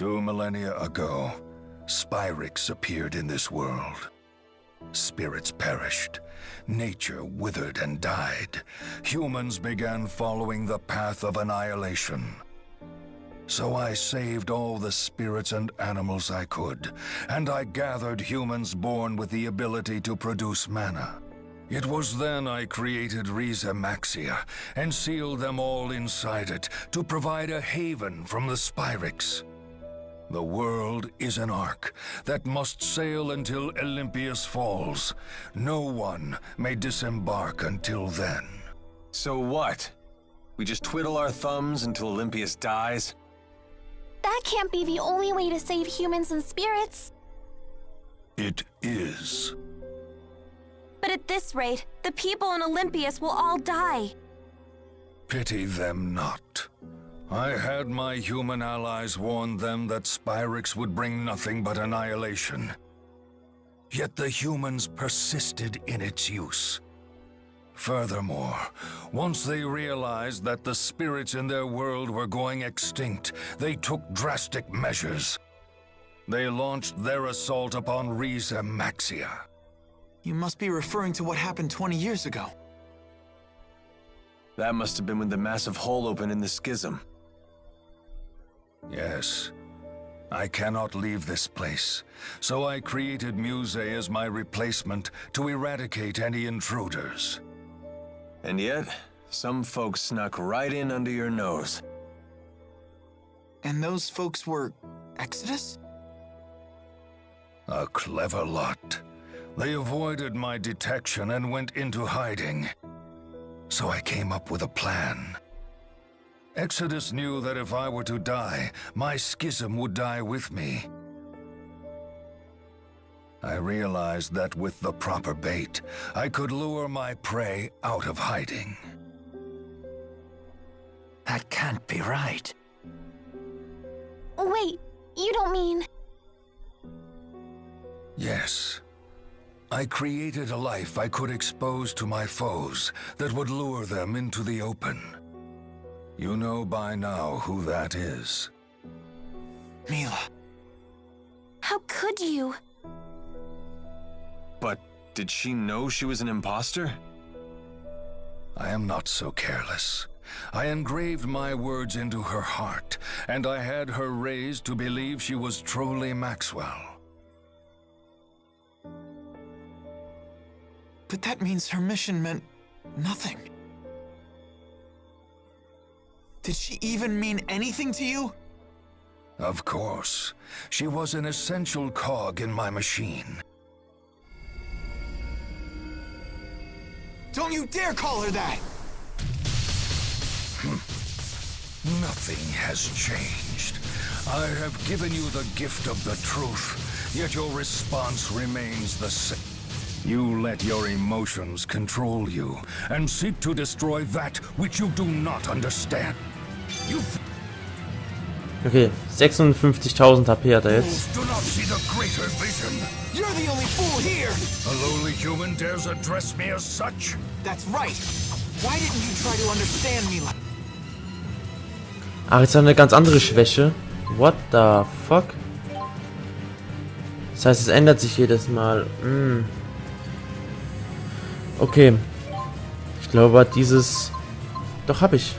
2 millennia ago, Spyrix appeared in this world. Spirits perished, nature withered and died. Humans began following the path of annihilation. So I saved all the spirits and animals I could, and I gathered humans born with the ability to produce mana. It was then I created Riza Maxia and sealed them all inside it to provide a haven from the Spyrix. The world is an ark that must sail until Olympius falls. No one may disembark until then. So what? We just twiddle our thumbs until Olympius dies? That can't be the only way to save humans and spirits. It is. But at this rate, the people in Olympius will all die. Pity them not. I had my human allies warn them that Spyrix would bring nothing but annihilation. Yet the humans persisted in its use. Furthermore, once they realized that the spirits in their world were going extinct, they took drastic measures. They launched their assault upon Riza Maxia. You must be referring to what happened 20 years ago. That must have been when the massive hole opened in the schism. Yes. I cannot leave this place, so I created Muse as my replacement to eradicate any intruders. And yet, some folks snuck right in under your nose. And those folks were Exodus? A clever lot. They avoided my detection and went into hiding. So I came up with a plan. Exodus knew that if I were to die, my schism would die with me. I realized that with the proper bait, I could lure my prey out of hiding. That can't be right. Wait, you don't mean... Yes. I created a life I could expose to my foes that would lure them into the open. You know by now who that is. Mila. How could you? But did she know she was an imposter? I am not so careless. I engraved my words into her heart, and I had her raised to believe she was truly Maxwell. But that means her mission meant nothing. Did she even mean anything to you? Of course. She was an essential cog in my machine. Don't you dare call her that! Nothing has changed. I have given you the gift of the truth, yet your response remains the same. You let your emotions control you, and seek to destroy that which you do not understand. Okay, 56.000 HP hat er jetzt. Do not see the greater vision. You're the only fool here! A lowly human dares address me as such? That's right. Why didn't you try to understand me like... Ach, jetzt hat er eine ganz andere Schwäche. What the fuck? Das heißt, es ändert sich jedes Mal. Okay. Ich glaube, dieses... Doch, hab ich.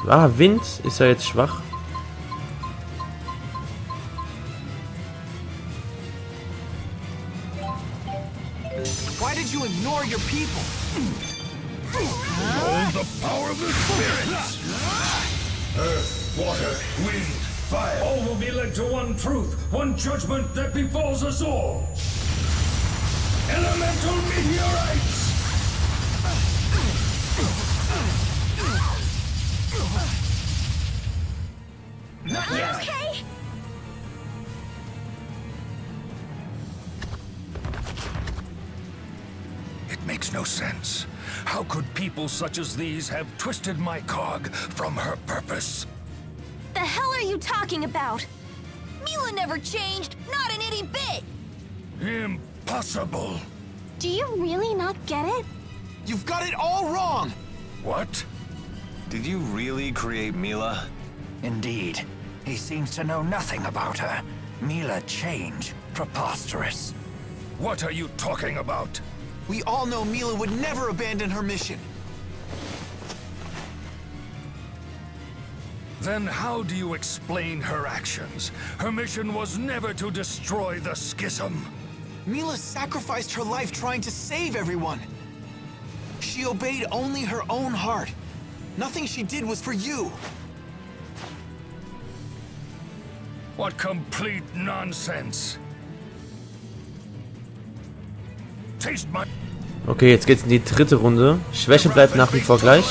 Ah, Wind ist ja jetzt schwach. Why did you ignore your people? Hold the power of the spirits! Earth, water, wind, fire. All will be led to one truth, one judgment that befalls us all. Elemental meteorites! Are you okay? It makes no sense. How could people such as these have twisted my cog from her purpose? The hell are you talking about? Mila never changed, not an itty bit! Impossible! Do you really not get it? You've got it all wrong! What? Did you really create Mila? Indeed. He seems to know nothing about her. Mila changed. Preposterous. What are you talking about? We all know Mila would never abandon her mission. Then how do you explain her actions? Her mission was never to destroy the schism. Mila sacrificed her life trying to save everyone. She obeyed only her own heart. Nothing she did was for you. What complete nonsense. Taste my... Okay, jetzt geht's in die dritte Runde. Schwäche bleibt nach wie vor gleich.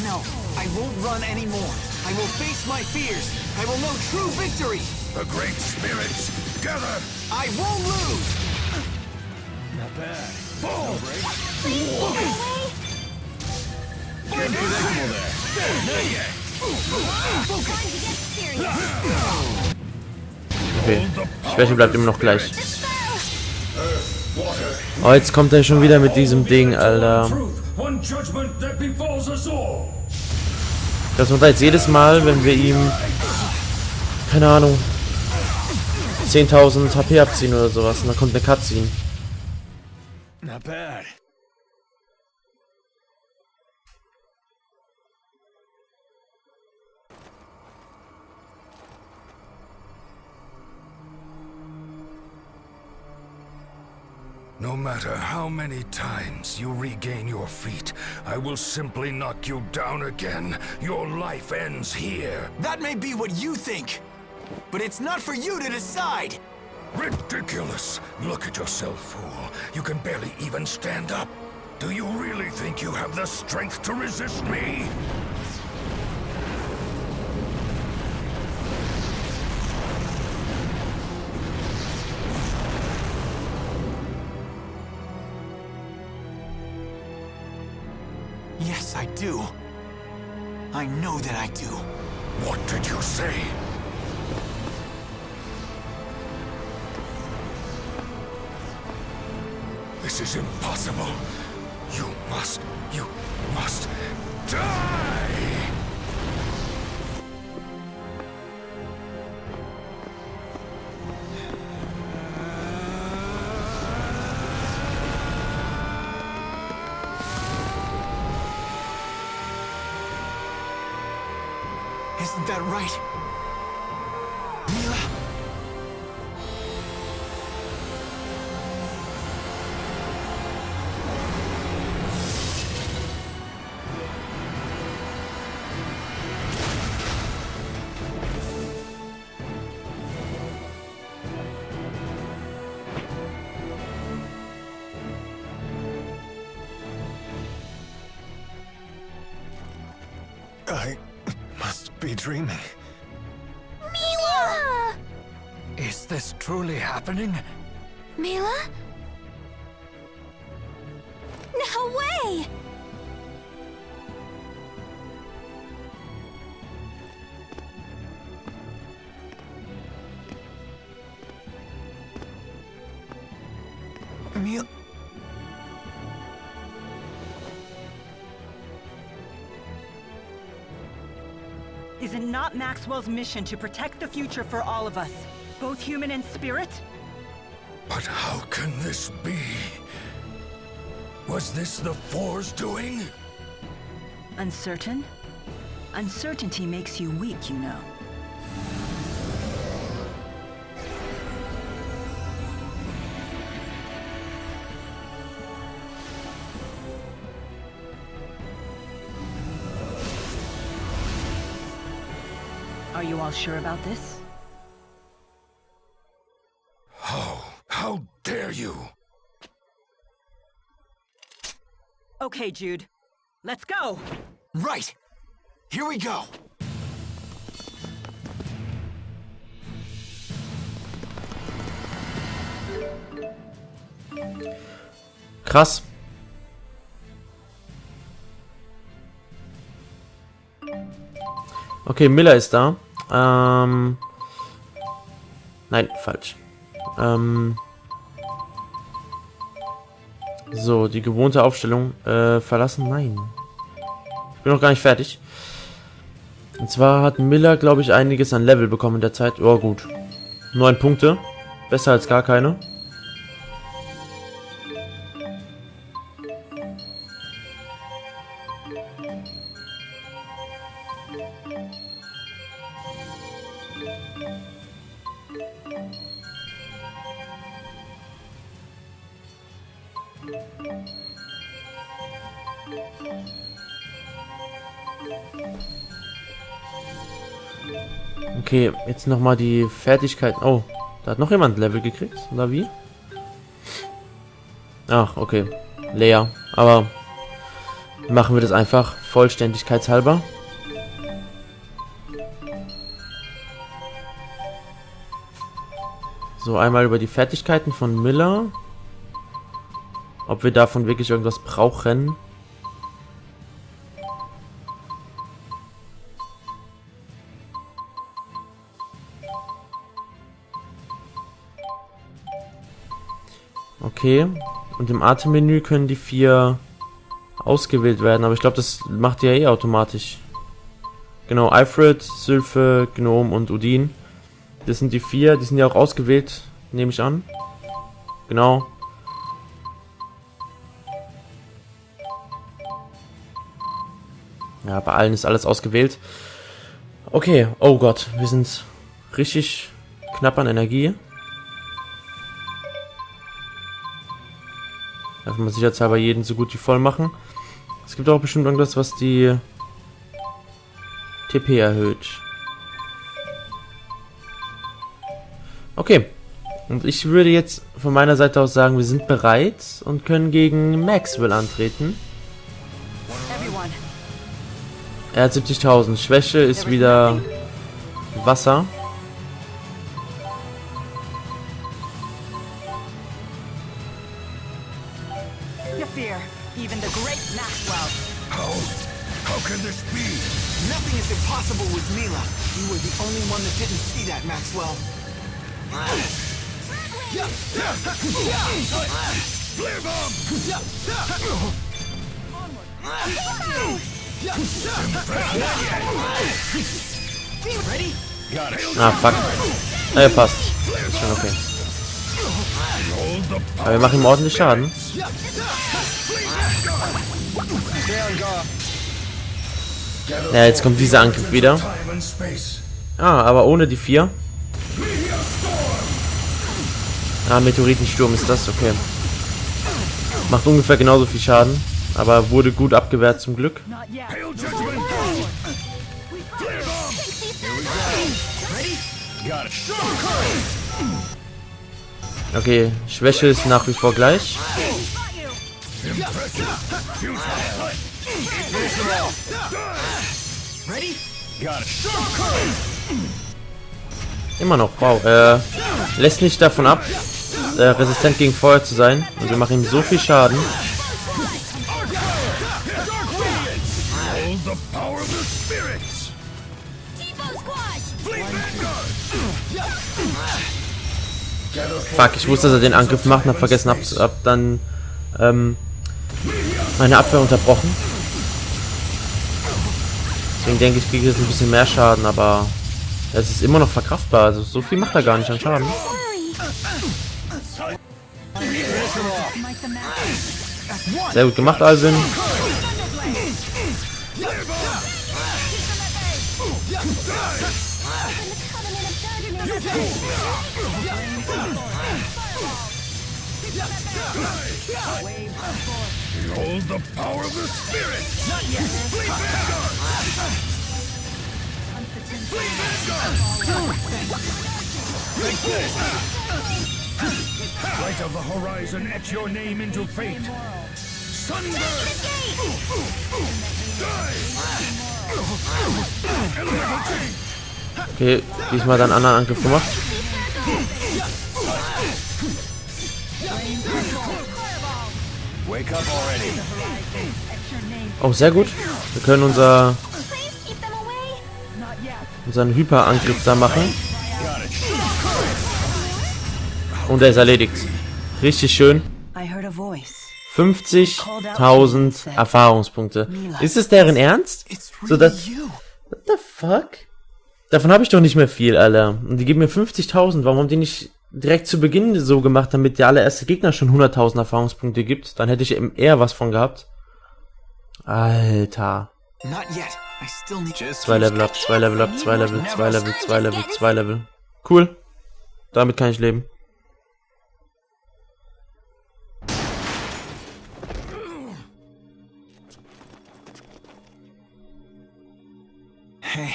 No, I won't run anymore. I will face my fears. I will know true victory. The great spirits, gather! I won't lose. Not bad. Fall! Please go away. Unpredictable there. Not yet. Time to get serious. Okay, Schwäche bleibt immer noch gleich. Dispel. Oh, jetzt kommt er schon wieder mit diesem Ding, Alter. Das macht er jetzt jedes Mal, wenn wir ihm, keine Ahnung, 10.000 HP abziehen oder sowas. Und dann kommt eine Cutscene. Not bad. No matter how many times you regain your feet, I will simply knock you down again. Your life ends here. That may be what you think, but it's not for you to decide. Ridiculous. Look at yourself, fool. You can barely even stand up. Do you really think you have the strength to resist me? Yes, I do. I know that I do. What did you say? This is impossible. You must die! Isn't that right? Mila? I must be dreaming. Mila! Is this truly happening? Mila? No way! Mila? Is it not Maxwell's mission to protect the future for all of us, both human and spirit? But how can this be? Was this the Four's doing? Uncertain? Uncertainty makes you weak, you know. Are you all sure about this? How dare you? Okay, Jude. Let's go! Right! Here we go! Krass. Okay, Miller ist da. Nein, falsch. So, die gewohnte Aufstellung. Verlassen? Nein. Ich bin noch gar nicht fertig. Und zwar hat Miller, glaube ich, einiges an Level bekommen in der Zeit. Oh, gut. 9 Punkte. Besser als gar keine. Okay, jetzt nochmal die Fertigkeiten. Oh, da hat noch jemand Level gekriegt, oder wie? Ach, okay. Leer. Aber machen wir das einfach vollständigkeitshalber. So, einmal über die Fertigkeiten von Miller. Ob wir davon wirklich irgendwas brauchen. Okay. Und im Atemmenü können die 4 ausgewählt werden. Aber ich glaube, das macht ja eh automatisch. Genau, Alfred, Sylphe, Gnome und Udin. Das sind die 4. Die sind ja auch ausgewählt, nehme ich an. Genau. Ja, bei allen ist alles ausgewählt. Okay, oh Gott, wir sind richtig knapp an Energie. Darf man sicherheitshalber jeden so gut wie voll machen. Es gibt auch bestimmt irgendwas, was die TP erhöht. Okay. Und ich würde jetzt von meiner Seite aus sagen, wir sind bereit und können gegen Maxwell antreten. Er hat 70.000. Schwäche ist wieder Wasser. Even the great Maxwell. How can this be? Nothing is impossible with Mila. You were the only one that didn't see that, Maxwell. Flare bomb! Ready? Ah, fuck. Ah, passt. Ist schon okay. Aber wir machen ihm ordentlich Schaden. Ja, jetzt kommt dieser Angriff wieder. Ah, aber ohne die 4. Ah, Meteoritensturm ist das, okay. Macht ungefähr genauso viel Schaden, aber wurde gut abgewehrt zum Glück. Okay, Schwäche ist nach wie vor gleich. Immer noch, wow. Lässt nicht davon ab, resistent gegen Feuer zu sein. Und wir machen ihm so viel Schaden. Fuck, ich wusste, dass er den Angriff macht und hab vergessen, hab dann meine Abwehr unterbrochen. Deswegen denke ich, kriege ich jetzt ein bisschen mehr Schaden, aber es ist immer noch verkraftbar. Also so viel macht er gar nicht an Schaden. Sehr gut gemacht, Alvin. Behold the power of the spirit! Not yet! Flee Vanguard! Flee Vanguard! Light of the horizon, etch your name into fate! Sunburst! Okay, diesmal dann einen anderen Angriff gemacht. Oh, sehr gut. Wir können unseren Hyperangriff da machen. Und er ist erledigt. Richtig schön. 50.000 Erfahrungspunkte. Ist es deren Ernst? So, What the fuck? Davon habe ich doch nicht mehr viel, Alter. Und die geben mir 50.000. Warum haben die nicht direkt zu Beginn so gemacht, damit der allererste Gegner schon 100.000 Erfahrungspunkte gibt? Dann hätte ich eben eher was von gehabt. Alter. Not yet. I still need 2 Level up, 2 Level up, 2 Level, 2 Level, 2 Level, 2 Level. Cool. Damit kann ich leben. Hey.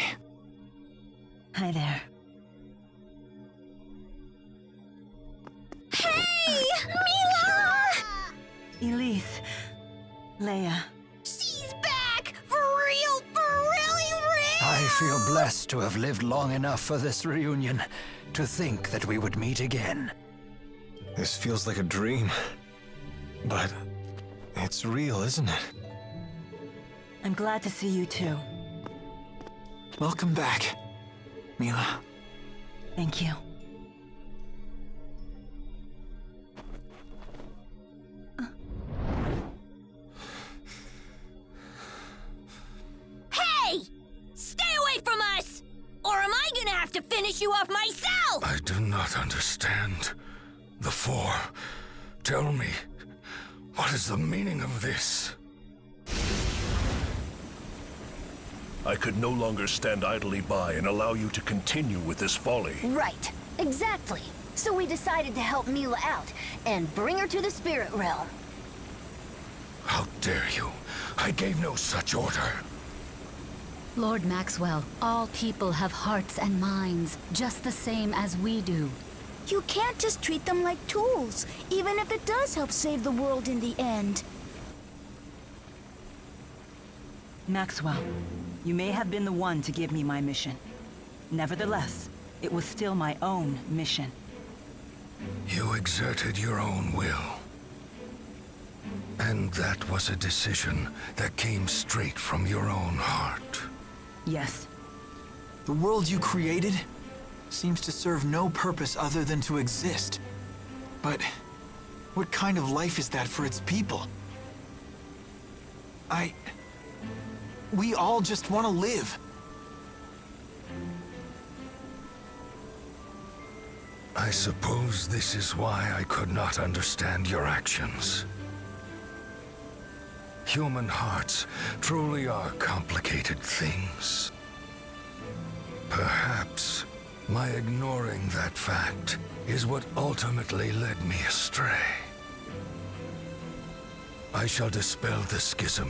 Hi there. Hey! Mila! Elise. Leia. She's back! For real, really real! I feel blessed to have lived long enough for this reunion to think that we would meet again. This feels like a dream. But it's real, isn't it? I'm glad to see you too. Welcome back, Mila. Thank you. Hey! Stay away from us! Or am I gonna have to finish you off myself? I do not understand. The Four. Tell me, what is the meaning of this? I could no longer stand idly by and allow you to continue with this folly. Right, exactly. So we decided to help Mila out and bring her to the spirit realm. How dare you? I gave no such order. Lord Maxwell, all people have hearts and minds, just the same as we do. You can't just treat them like tools, even if it does help save the world in the end. Maxwell, you may have been the one to give me my mission. Nevertheless, it was still my own mission. You exerted your own will. And that was a decision that came straight from your own heart. Yes. The world you created seems to serve no purpose other than to exist. But what kind of life is that for its people? We all just want to live. I suppose this is why I could not understand your actions. Human hearts truly are complicated things. Perhaps my ignoring that fact is what ultimately led me astray. I shall dispel the schism.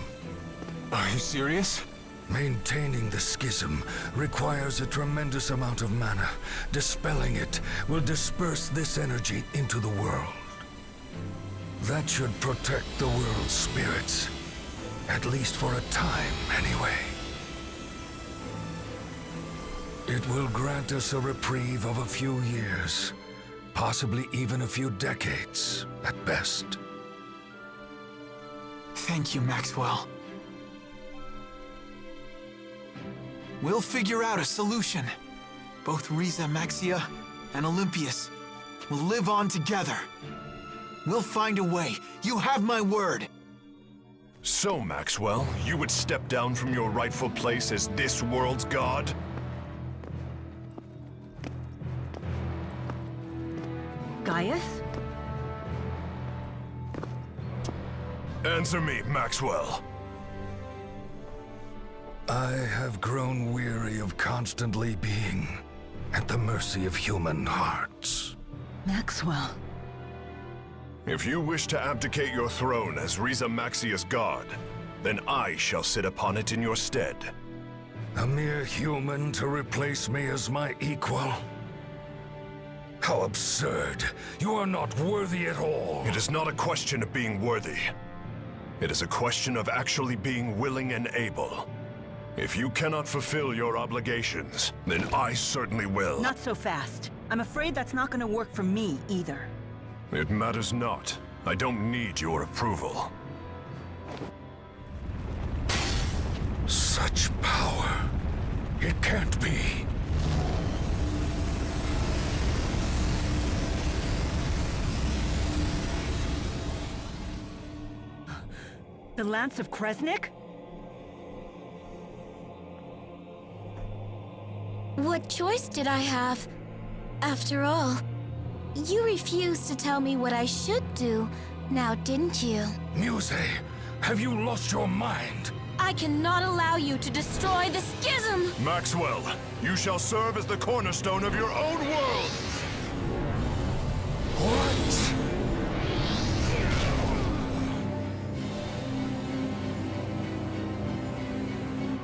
Are you serious? Maintaining the schism requires a tremendous amount of mana. Dispelling it will disperse this energy into the world. That should protect the world's spirits. At least for a time, anyway. It will grant us a reprieve of a few years. Possibly even a few decades, at best. Thank you, Maxwell. We'll figure out a solution. Both Riza Maxia and Olympius will live on together. We'll find a way. You have my word. So, Maxwell, you would step down from your rightful place as this world's god? Gaius? Answer me, Maxwell. I have grown weary of constantly being at the mercy of human hearts. Maxwell. If you wish to abdicate your throne as Riza Maxia's god, then I shall sit upon it in your stead. A mere human to replace me as my equal? How absurd. You are not worthy at all. It is not a question of being worthy. It is a question of actually being willing and able. If you cannot fulfill your obligations, then I certainly will. Not so fast. I'm afraid that's not gonna work for me either. It matters not. I don't need your approval. Such power. It can't be. The Lance of Kresnik? What choice did I have? After all, you refused to tell me what I should do, now didn't you? Muse, have you lost your mind? I cannot allow you to destroy the schism! Maxwell, you shall serve as the cornerstone of your own world! What?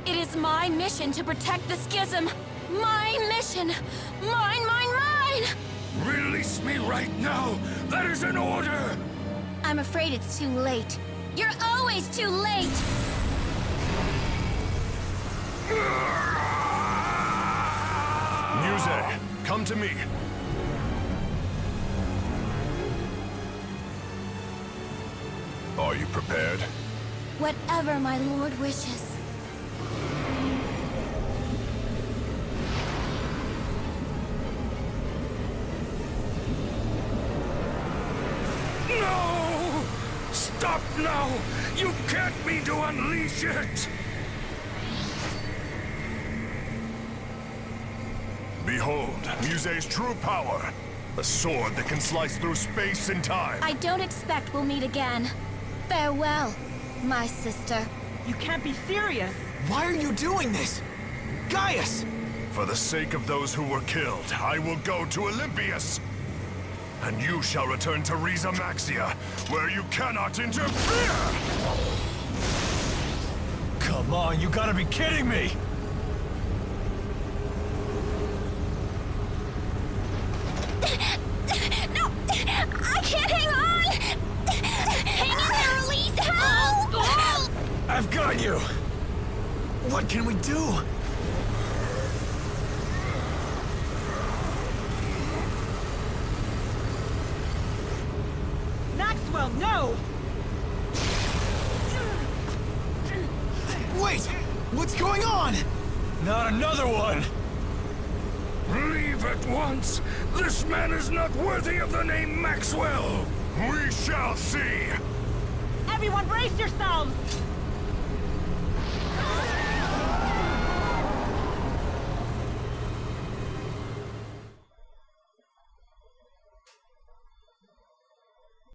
It is my mission to protect the schism! My mission! Mine, mine, mine! Release me right now! That is an order! I'm afraid it's too late. You're always too late! Muse, come to me. Are you prepared? Whatever my lord wishes. No! Stop now! You can't mean to unleash it! Behold, Muse's true power. A sword that can slice through space and time. I don't expect we'll meet again. Farewell, my sister. You can't be serious. Why are you doing this? Gaius! For the sake of those who were killed, I will go to Olympias. And you shall return to Riza Maxia, where you cannot interfere! Come on, you gotta be kidding me! No! I can't hang on! Hang in there, Elise! Help! I've got you! What can we do? Maxwell, no! Wait! What's going on? Not another one! Leave at once! This man is not worthy of the name Maxwell! We shall see! Everyone brace yourselves!